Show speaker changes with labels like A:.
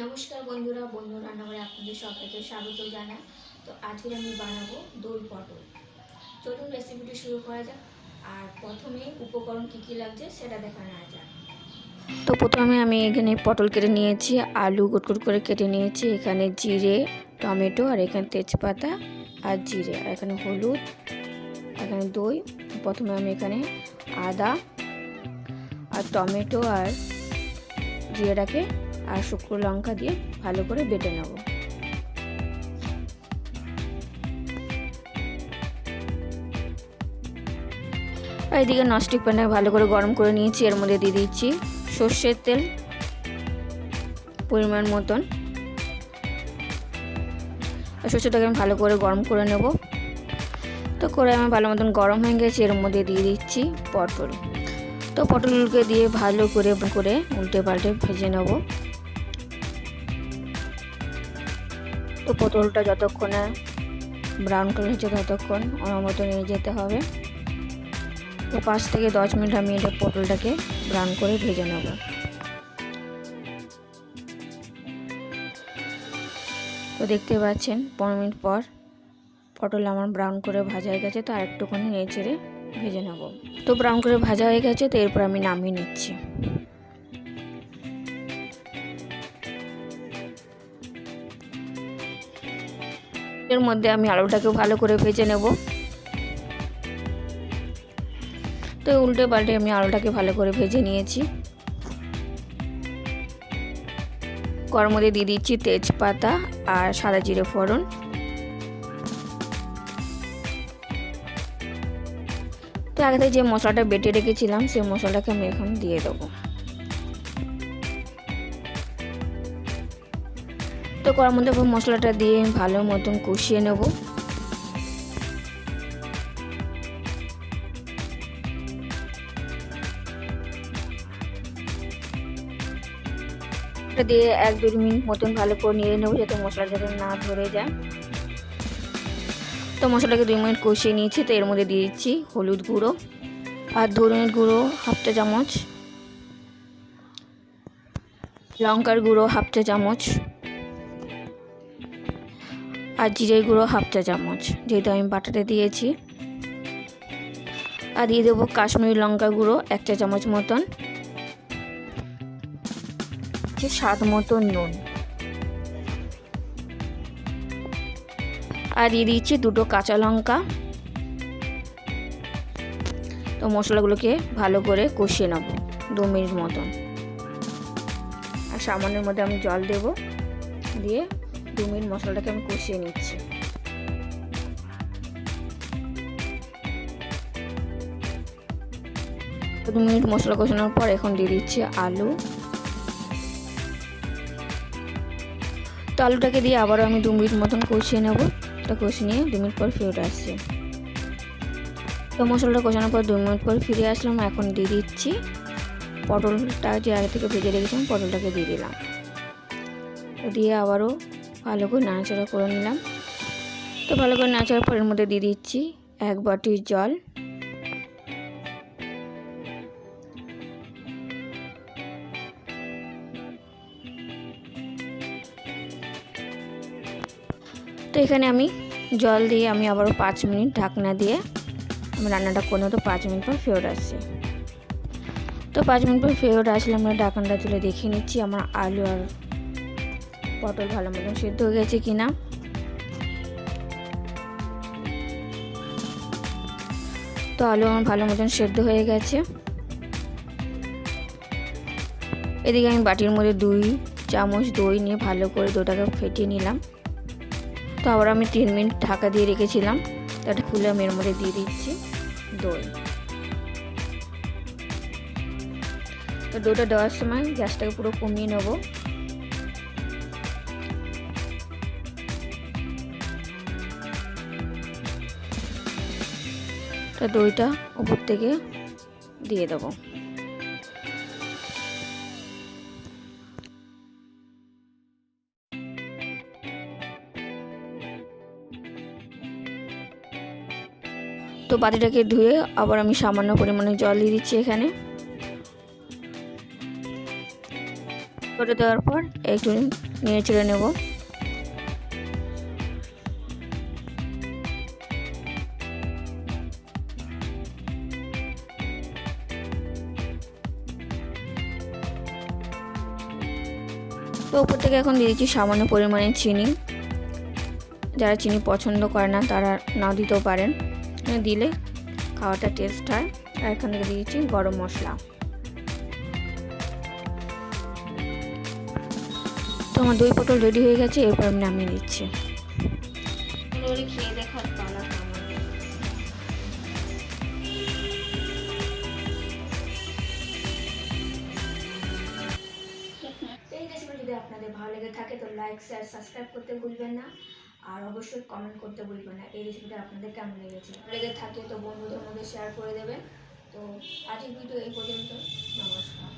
A: নমস্কার বন্ধুরা, বন্ধু রান্নাঘরে আপনাদের সবাইকে স্বাগত জানাই। তো আজকে আমি বানাবো দই পটল। চলুন রেসিপিটি শুরু করা যাক। আর প্রথমে উপকরণ কী কী লাগছে সেটা দেখা নেওয়া যাক। তো প্রথমে আমি এখানে পটল কেটে নিয়েছি, আলু গোট করে কেটে নিয়েছি, এখানে জিরে, টমেটো, আর এখানে তেজপাতা আর জিরে, আর এখানে হলুদ, এখানে দই। প্রথমে আমি এখানে আদা আর টমেটো আর জিরেটাকে আর শুকনো লঙ্কা দিয়ে ভালো করে বেটে নেব। আর এদিকে ননস্টিক প্যানে ভালো করে গরম করে নিয়েছি, এর মধ্যে দিয়ে দিচ্ছি সর্ষের তেল পরিমাণ মতন। আর সর্ষেটাকে আমি ভালো করে গরম করে নেব। তো করে আমি ভালো মতন গরম হয়ে গেছে, এর মধ্যে দিয়ে দিচ্ছি পটল। তো পটলগুলোকে দিয়ে ভালো করে উল্টে পাল্টে ভেজে নেব। তো পটলটা যতক্ষণে ব্রাউন কালার হচ্ছে ততক্ষণ আমার মতো নিয়ে যেতে হবে। তো 5 থেকে 10 মিনিট আমি এটা পটলটাকে ব্রাউন করে ভেজে নেব। তো দেখতে পাচ্ছেন 15 মিনিট পর পটল আমার ব্রাউন করে ভাজা হয়ে গেছে। তো আরেকটুখানি নেড়ে চেড়ে ভেজে নেব। তো ব্রাউন করে ভাজা হয়ে গেছে, তো এরপর আমি নামিয়ে নিচ্ছি। এর মধ্যে আমি আলুটাকে ভালো করে ভেজে নেব। তো উল্টে পাল্টে আমি আলুটাকে ভালো করে ভেজে নিয়েছি। কড়ার মধ্যে দিয়ে দিচ্ছি তেজপাতা আর সাদা জিরে ফোড়ন। তো আগে থেকে যে মশলাটা বেটে রেখেছিলাম সেই মশলাটাকে আমি এখন দিয়ে দেবো। তো কড়ার মধ্যে মশলাটা দিয়ে ভালো মতন কষিয়ে নেব। এটা দিয়ে 1-2 মিনিট মতন ভালো করে নিয়ে নেব, যাতে মশলা যাতে না ধরে যায়। তো মশলাটাকে 2 মিনিট কষিয়ে নিয়েছি। তো এর মধ্যে দিয়ে দিচ্ছি হলুদ গুঁড়ো আর ধনের গুঁড়ো হাফ চা চামচ, লঙ্কার গুঁড়ো হাফ চা চামচ, আর জিরের গুঁড়ো হাফ চা চামচ, যেহেতু আমি বাটাতে দিয়েছি। আর দিয়ে দেবো কাশ্মীরি লঙ্কা গুঁড়ো 1 চা চামচ মতন, স্বাদ মতো নুন, আর দিয়ে দিচ্ছি 2 কাঁচা লঙ্কা। তো মশলাগুলোকে ভালো করে কষিয়ে নেব 2 মিনিট মতন। আর সামান্যের মধ্যে আমি জল দেব, দিয়ে 2 মিনিট মশলাটাকে আমি কষিয়ে নিচ্ছি। তো 2 মিনিট মশলা কষানোর পর এখন দিয়ে দিচ্ছি আলু। তো আলুটাকে দিয়ে আবারও আমি 2 মিনিট মতন কষিয়ে নেব। তো কষিয়ে নিয়ে 2 মিনিট পর ফিরে আসছি। তো মশলাটা কষানোর পর 2 মিনিট পর ফিরে আসলাম। এখন দিয়ে দিচ্ছি পটলটা, যে আগে থেকে ভেজে রেখেছিলাম পটলটাকে দিয়ে দিলাম। তো দিয়ে আবারও ভালো করে নাড়াচাড়া করে নিলাম। তো ভালো করে নাড়াচাড়ার পর এর মধ্যে দিয়ে দিচ্ছি 1 বাটি জল। তো এখানে আমি জল দিয়ে আমি আবারও 5 মিনিট ঢাকনা দিয়ে আমি রান্নাটা করে নেব। তো 5 মিনিট পর ফেরত আসছি। তো 5 মিনিট পর ফেরত আসলে আমরা ঢাকনাটা তুলে দেখিয়ে নিচ্ছি আমার আলু আর পটল ভালো মতন সিদ্ধ হয়ে গেছে কিনা। তো আলু আমার ভালো মতন সিদ্ধ হয়ে গেছে। এদিকে আমি বাটির মধ্যে 2 চামচ দই নিয়ে ভালো করে দইটাকে ফেটিয়ে নিলাম। তো আবার আমি 3 মিনিট ঢাকা দিয়ে রেখেছিলাম। তাটা খুলে আমি এর মধ্যে দিয়ে দিচ্ছি দই। তো দইটা দেওয়ার সময় গ্যাসটাকে পুরো কমিয়ে নেব। তো দইটা উপর থেকে দিয়ে দেবো। তো বাটিটাকে ধুয়ে আবার আমি সামান্য পরিমাণে জল দিয়ে দিচ্ছি এখানে। করে দেওয়ার পর একটু নেড়ে চেড়ে নেব। তো উপর থেকে এখন দিয়ে দিচ্ছি সামান্য পরিমাণে চিনি। যারা চিনি পছন্দ করে না তারা নাও দিতেও পারেন, দিলে খাওয়াটা টেস্ট হয়। আর এখান থেকে দিয়ে দিচ্ছি গরম মশলা। তো আমার দই পটল রেডি হয়ে গেছে, এরপর আমি নামিয়ে দিচ্ছি। খেয়ে দেখার পালা আমার। এই রেসিপি যদি আপনাদের ভালো লেগে থাকে তো লাইক, শেয়ার, সাবস্ক্রাইব করতে ভুলবেন না। আর অবশ্যই কমেন্ট করতে ভুলবেন না এই রেসিপিটা আপনাদের কেমন লেগে থাকে। তো বন্ধুদের মধ্যে শেয়ার করে দেবেন। তো আজকের ভিডিও এই পর্যন্ত। নমস্কার।